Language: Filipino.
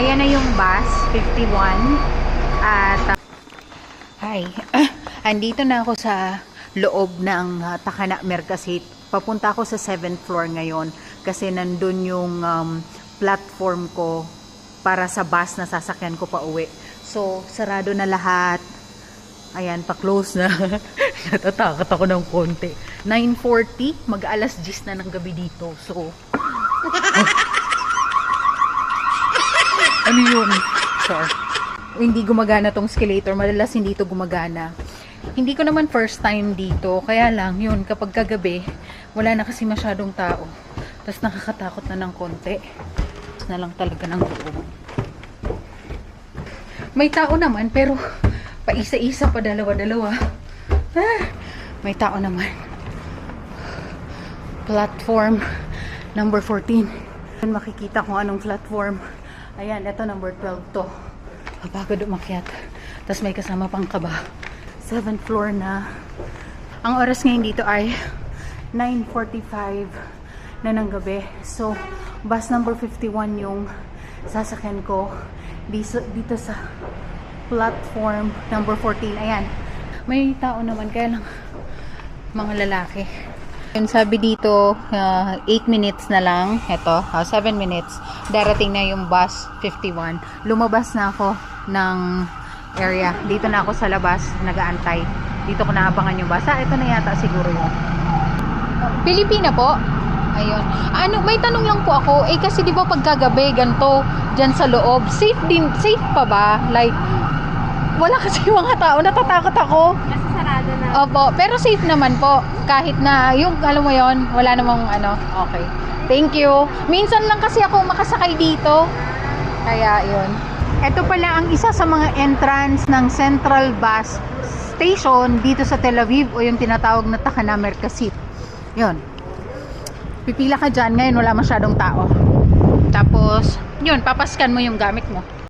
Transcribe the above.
Ayan na yung bus, 51. At, hi. Andito na ako sa loob ng Takana Mercasit. Papunta ako sa 7th floor ngayon kasi nandun yung platform ko para sa bus na sasakyan ko pa uwi. So, sarado na lahat. Ayan, pa-close na. Natatakot ako ng konti. 9:40, mag-alas 10 na ng gabi dito. So, ano yun? Sorry. Hindi gumagana tong escalator. Madalas hindi to gumagana. Hindi ko naman first time dito. Kaya lang, yun, kapag kagabi, wala na kasi masyadong tao. Tapos nakakatakot na ng konti. Tapos na lang talaga ng loob. May tao naman, pero paisa-isa pa, dalawa-dalawa. May tao naman. Platform number 14. Makikita kung anong platform. Ayan, ito number 12 to. Kapagod umakyat. Tapos may kasama pang kaba. 7th floor na. Ang oras ngayon dito ay 9:45 na ng gabi. So, bus number 51 yung sasakyan ko dito sa platform number 14. Ayan. May tao naman, kaya lang mga lalaki. Yun, sabi dito 8 minutes na lang. Ito, 7 minutes. Darating na yung bus 51. Lumabas na ako ng area. Dito na ako sa labas, nag-aantay. Dito ko naabangan yung bus. Ito na yata siguro yun. Pilipina po. Ayun. Ano, may tanong lang po ako. Kasi di ba pagkagabi ganito diyan sa loob, safe pa ba? Like wala kasi mga tao, natatakot ako. Kasi sarado na. Opo, pero safe naman po. Kahit na yung alam mo yon, wala namang ano. Okay. Thank you. Minsan lang kasi ako makasakay dito. Kaya yun. Ito pala ang isa sa mga entrance ng Central Bus Station dito sa Tel Aviv o yung tinatawag na Takana Mercasit. Yun. Pipila ka dyan. Ngayon wala masyadong tao. Tapos, yun, papaskan mo yung gamit mo.